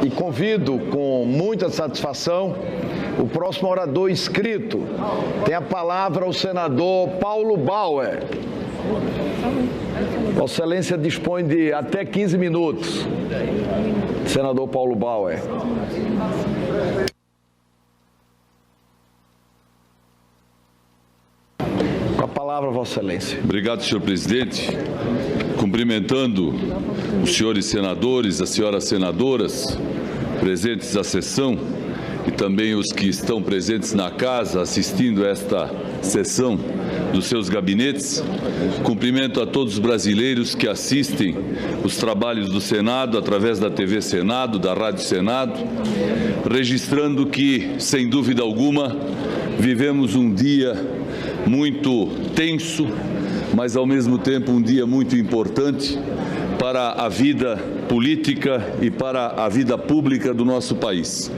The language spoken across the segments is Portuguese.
E convido com muita satisfação o próximo orador inscrito. Tem a palavra o senador Paulo Bauer. Vossa Excelência dispõe de até 15 minutos. Senador Paulo Bauer. Com a palavra, Vossa Excelência. Obrigado, senhor presidente. Cumprimentando os senhores senadores, as senhoras senadoras presentes à sessão e também os que estão presentes na casa assistindo esta sessão dos seus gabinetes. Cumprimento a todos os brasileiros que assistem os trabalhos do Senado através da TV Senado, da Rádio Senado, registrando que, sem dúvida alguma, vivemos um dia muito tenso, mas ao mesmo tempo um dia muito importante para a vida política e para a vida pública do nosso país.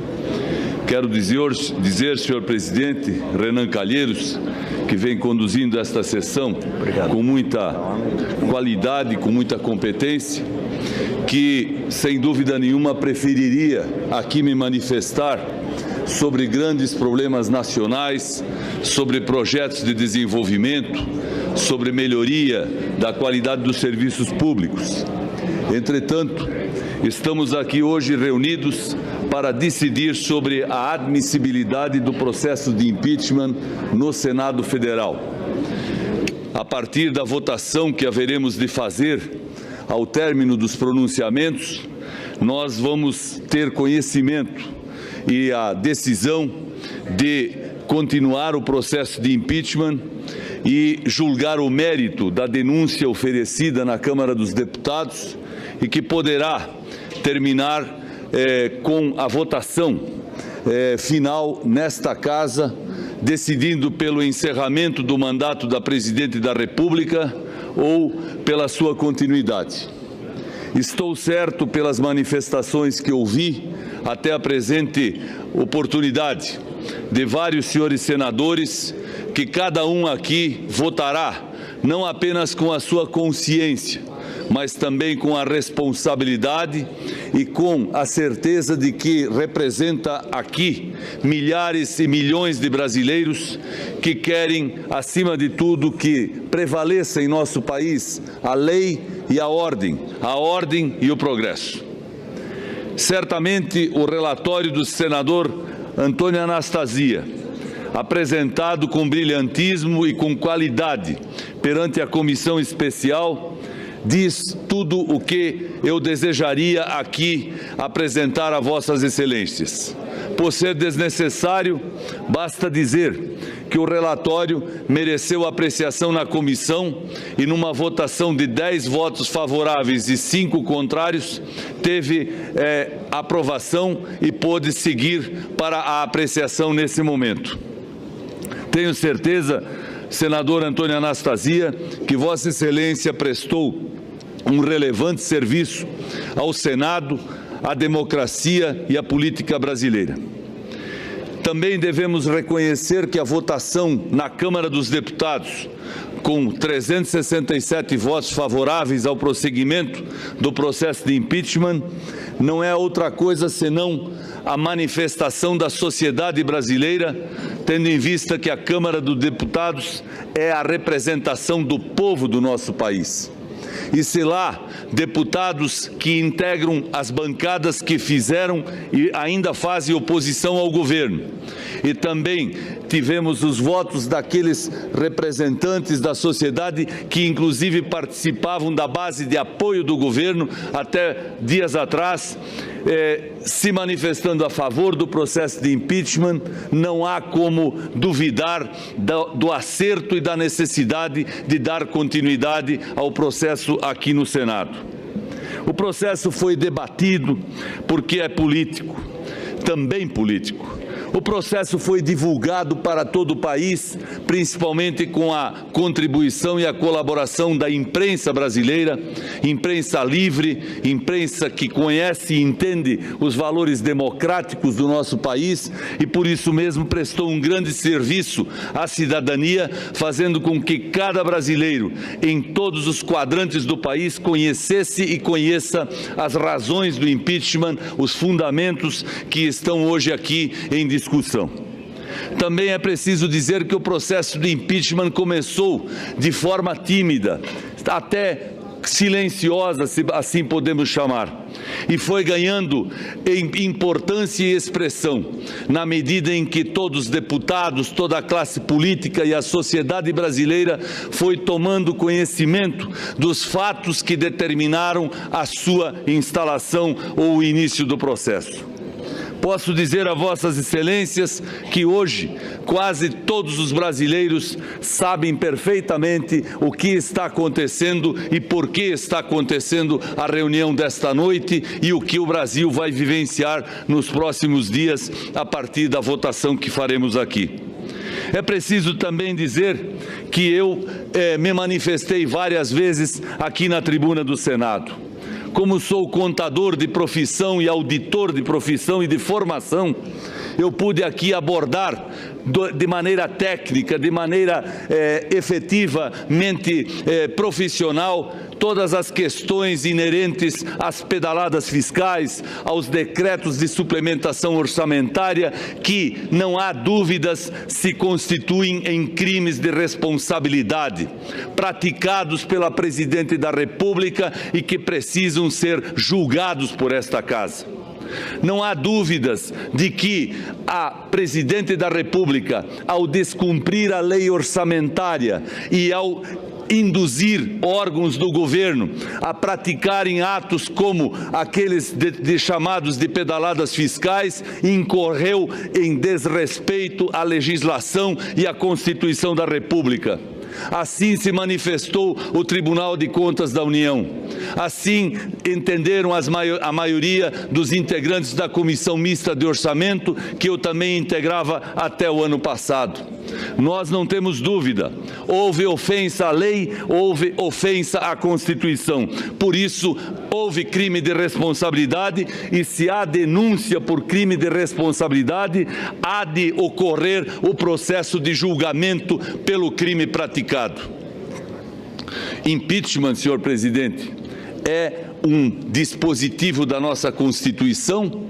Quero dizer, senhor presidente Renan Calheiros, que vem conduzindo esta sessão com muita qualidade, com muita competência, que, sem dúvida nenhuma, preferiria aqui me manifestar sobre grandes problemas nacionais, sobre projetos de desenvolvimento, sobre melhoria da qualidade dos serviços públicos. Entretanto, estamos aqui hoje reunidos para decidir sobre a admissibilidade do processo de impeachment no Senado Federal. A partir da votação que haveremos de fazer ao término dos pronunciamentos, nós vamos ter conhecimento e a decisão de continuar o processo de impeachment e julgar o mérito da denúncia oferecida na Câmara dos Deputados e que poderá terminar com a votação final nesta Casa, decidindo pelo encerramento do mandato da Presidente da República ou pela sua continuidade. Estou certo, pelas manifestações que ouvi até a presente oportunidade, de vários senhores senadores, que cada um aqui votará não apenas com a sua consciência, mas também com a responsabilidade e com a certeza de que representa aqui milhares e milhões de brasileiros que querem, acima de tudo, que prevaleça em nosso país a lei e a ordem e o progresso. Certamente o relatório do senador Antônio Anastasia, apresentado com brilhantismo e com qualidade perante a comissão especial, diz tudo o que eu desejaria aqui apresentar a Vossas Excelências. Por ser desnecessário, basta dizer que o relatório mereceu apreciação na comissão e, numa votação de 10 votos favoráveis e 5 contrários, teve aprovação e pôde seguir para a apreciação nesse momento. Tenho certeza, senador Antônio Anastasia, que Vossa Excelência prestou um relevante serviço ao Senado, à democracia e à política brasileira. Também devemos reconhecer que a votação na Câmara dos Deputados, com 367 votos favoráveis ao prosseguimento do processo de impeachment, não é outra coisa senão a manifestação da sociedade brasileira, tendo em vista que a Câmara dos Deputados é a representação do povo do nosso país. E se lá deputados que integram as bancadas que fizeram e ainda fazem oposição ao governo, e também tivemos os votos daqueles representantes da sociedade que inclusive participavam da base de apoio do governo até dias atrás, se manifestando a favor do processo de impeachment, não há como duvidar do acerto e da necessidade de dar continuidade ao processo aqui no Senado. O processo foi debatido porque é político, também político. O processo foi divulgado para todo o país, principalmente com a contribuição e a colaboração da imprensa brasileira, imprensa livre, imprensa que conhece e entende os valores democráticos do nosso país e, por isso mesmo, prestou um grande serviço à cidadania, fazendo com que cada brasileiro, em todos os quadrantes do país, conhecesse e conheça as razões do impeachment, os fundamentos que estão hoje aqui em discussão. Também é preciso dizer que o processo de impeachment começou de forma tímida, até silenciosa, se assim podemos chamar, e foi ganhando importância e expressão na medida em que todos os deputados, toda a classe política e a sociedade brasileira foi tomando conhecimento dos fatos que determinaram a sua instalação ou o início do processo. Posso dizer a Vossas Excelências que hoje quase todos os brasileiros sabem perfeitamente o que está acontecendo e por que está acontecendo a reunião desta noite e o que o Brasil vai vivenciar nos próximos dias a partir da votação que faremos aqui. É preciso também dizer que eu me manifestei várias vezes aqui na tribuna do Senado. Como sou contador de profissão e auditor de profissão e de formação, eu pude aqui abordar de maneira técnica, de maneira efetivamente profissional, todas as questões inerentes às pedaladas fiscais, aos decretos de suplementação orçamentária, que, não há dúvidas, se constituem em crimes de responsabilidade, praticados pela Presidente da República e que precisam ser julgados por esta Casa. Não há dúvidas de que a Presidente da República, ao descumprir a lei orçamentária e ao induzir órgãos do governo a praticarem atos como aqueles chamados de pedaladas fiscais, incorreu em desrespeito à legislação e à Constituição da República. Assim se manifestou o Tribunal de Contas da União. Assim entenderam a maioria dos integrantes da Comissão Mista de Orçamento, que eu também integrava até o ano passado. Nós não temos dúvida, houve ofensa à lei, houve ofensa à Constituição. Por isso, houve crime de responsabilidade e, se há denúncia por crime de responsabilidade, há de ocorrer o processo de julgamento pelo crime praticado. Impeachment, senhor presidente, é um dispositivo da nossa Constituição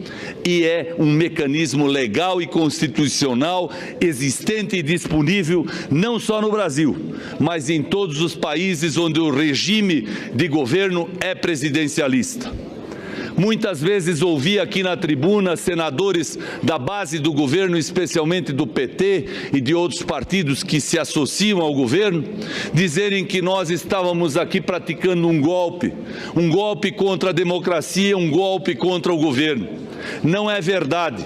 e é um mecanismo legal e constitucional existente e disponível não só no Brasil, mas em todos os países onde o regime de governo é presidencialista. Muitas vezes ouvi aqui na tribuna senadores da base do governo, especialmente do PT e de outros partidos que se associam ao governo, dizerem que nós estávamos aqui praticando um golpe contra a democracia, um golpe contra o governo. Não é verdade.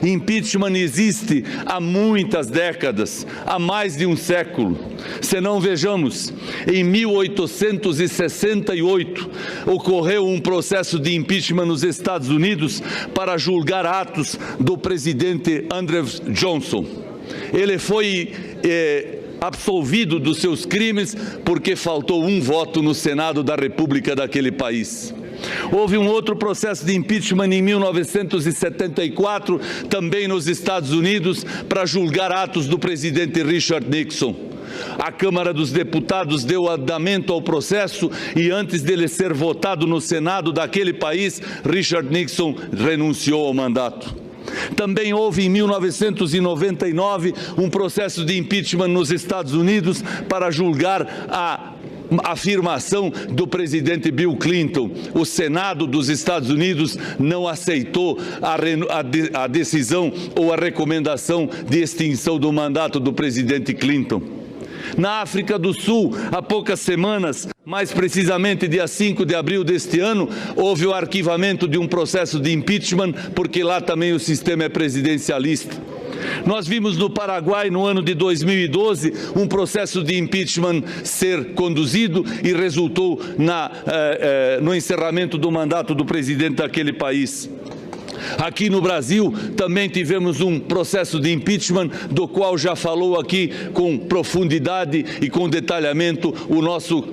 Impeachment existe há muitas décadas, há mais de um século. Se não vejamos, em 1868 ocorreu um processo de impeachment nos Estados Unidos para julgar atos do presidente Andrew Johnson. Ele foi absolvido dos seus crimes porque faltou um voto no Senado da República daquele país. Houve um outro processo de impeachment em 1974, também nos Estados Unidos, para julgar atos do presidente Richard Nixon. A Câmara dos Deputados deu andamento ao processo e, antes dele ser votado no Senado daquele país, Richard Nixon renunciou ao mandato. Também houve em 1999 um processo de impeachment nos Estados Unidos para julgar a afirmação do presidente Bill Clinton. O Senado dos Estados Unidos não aceitou a decisão ou a recomendação de extinção do mandato do presidente Clinton. Na África do Sul, há poucas semanas, mais precisamente dia 5 de abril deste ano, houve o arquivamento de um processo de impeachment, porque lá também o sistema é presidencialista. Nós vimos no Paraguai, no ano de 2012, um processo de impeachment ser conduzido e resultou no encerramento do mandato do presidente daquele país. Aqui no Brasil também tivemos um processo de impeachment, do qual já falou aqui com profundidade e com detalhamento o nosso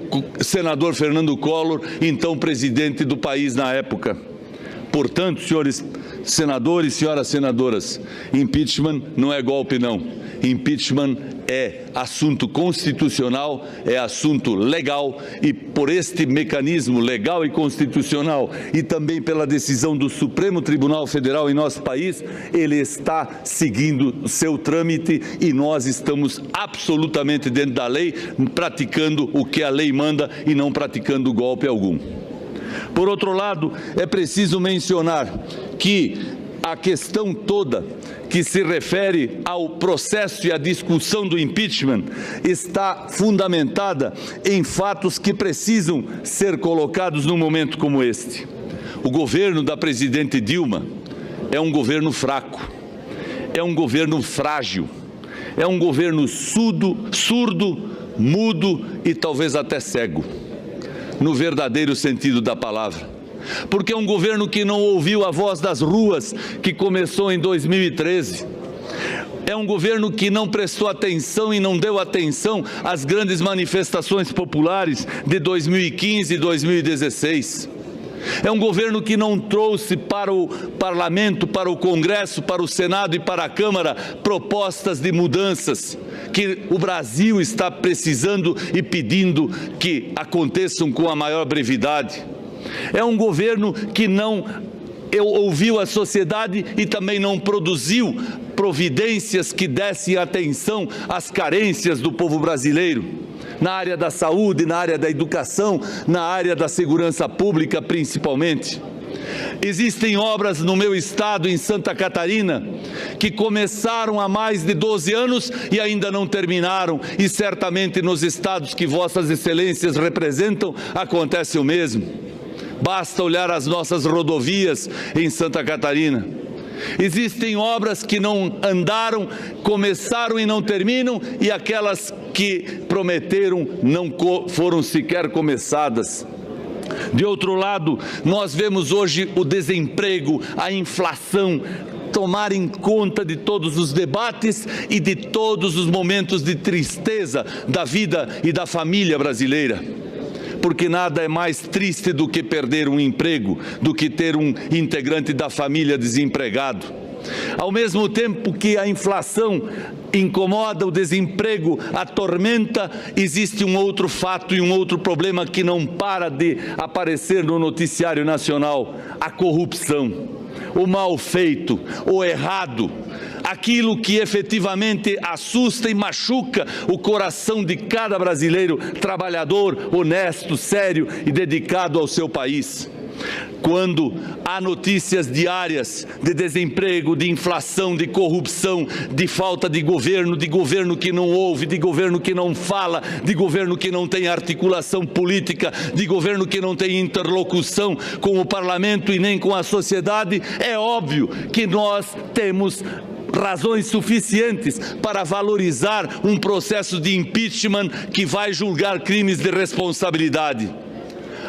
senador Fernando Collor, então presidente do país na época. Portanto, senhores senadores, senhoras senadoras, impeachment não é golpe, não. Impeachment é assunto constitucional, é assunto legal, e por este mecanismo legal e constitucional e também pela decisão do Supremo Tribunal Federal em nosso país, ele está seguindo o seu trâmite e nós estamos absolutamente dentro da lei, praticando o que a lei manda e não praticando golpe algum. Por outro lado, é preciso mencionar que a questão toda que se refere ao processo e à discussão do impeachment está fundamentada em fatos que precisam ser colocados num momento como este. O governo da presidente Dilma é um governo fraco, é um governo frágil, é um governo surdo, mudo e talvez até cego, no verdadeiro sentido da palavra. Porque é um governo que não ouviu a voz das ruas, que começou em 2013. É um governo que não prestou atenção e não deu atenção às grandes manifestações populares de 2015 e 2016. É um governo que não trouxe para o Parlamento, para o Congresso, para o Senado e para a Câmara propostas de mudanças que o Brasil está precisando e pedindo que aconteçam com a maior brevidade. É um governo que não ouviu a sociedade e também não produziu providências que dessem atenção às carências do povo brasileiro, na área da saúde, na área da educação, na área da segurança pública principalmente. Existem obras no meu estado, em Santa Catarina, que começaram há mais de 12 anos e ainda não terminaram, e certamente nos estados que vossas excelências representam acontece o mesmo. Basta olhar as nossas rodovias em Santa Catarina. Existem obras que não andaram, começaram e não terminam, e aquelas que prometeram não foram sequer começadas. De outro lado, nós vemos hoje o desemprego, a inflação tomarem conta de todos os debates e de todos os momentos de tristeza da vida e da família brasileira. Porque nada é mais triste do que perder um emprego, do que ter um integrante da família desempregado. Ao mesmo tempo que a inflação incomoda, o desemprego atormenta, existe um outro fato e um outro problema que não para de aparecer no noticiário nacional: a corrupção, o mal feito, o errado. Aquilo que efetivamente assusta e machuca o coração de cada brasileiro trabalhador, honesto, sério e dedicado ao seu país. Quando há notícias diárias de desemprego, de inflação, de corrupção, de falta de governo que não ouve, de governo que não fala, de governo que não tem articulação política, de governo que não tem interlocução com o parlamento e nem com a sociedade, é óbvio que nós temos razões suficientes para valorizar um processo de impeachment que vai julgar crimes de responsabilidade.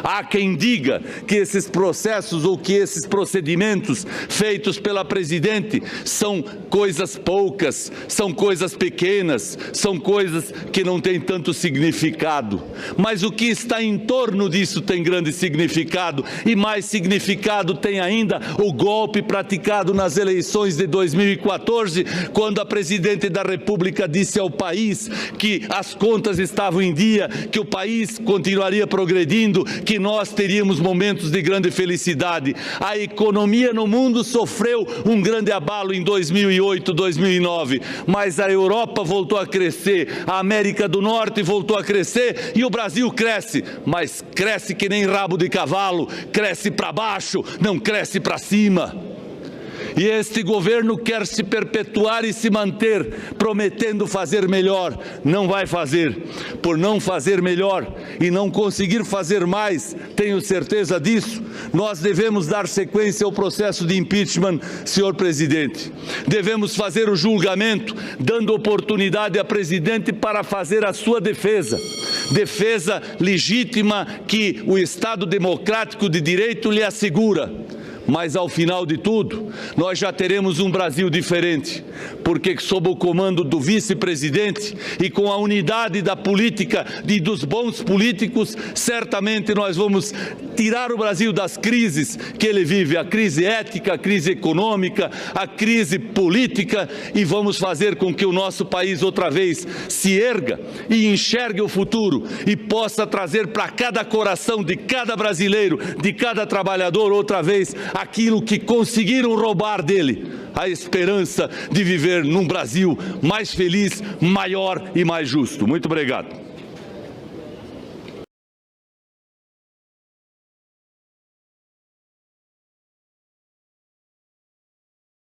Há quem diga que esses processos ou que esses procedimentos feitos pela presidente são coisas poucas, são coisas pequenas, são coisas que não têm tanto significado. Mas o que está em torno disso tem grande significado, e mais significado tem ainda o golpe praticado nas eleições de 2014, quando a presidente da República disse ao país que as contas estavam em dia, que o país continuaria progredindo, que nós teríamos momentos de grande felicidade. A economia no mundo sofreu um grande abalo em 2008, 2009, mas a Europa voltou a crescer, a América do Norte voltou a crescer e o Brasil cresce, mas cresce que nem rabo de cavalo, cresce para baixo, não cresce para cima. E este governo quer se perpetuar e se manter, prometendo fazer melhor. Não vai fazer. Por não fazer melhor e não conseguir fazer mais, tenho certeza disso, nós devemos dar sequência ao processo de impeachment, senhor presidente. Devemos fazer o julgamento, dando oportunidade à presidente para fazer a sua defesa. Defesa legítima que o Estado democrático de direito lhe assegura. Mas ao final de tudo, nós já teremos um Brasil diferente, porque sob o comando do vice-presidente e com a unidade da política e dos bons políticos, certamente nós vamos tirar o Brasil das crises que ele vive, a crise ética, a crise econômica, a crise política, e vamos fazer com que o nosso país outra vez se erga e enxergue o futuro e possa trazer para cada coração de cada brasileiro, de cada trabalhador, outra vez, aquilo que conseguiram roubar dele, a esperança de viver num Brasil mais feliz, maior e mais justo. Muito obrigado.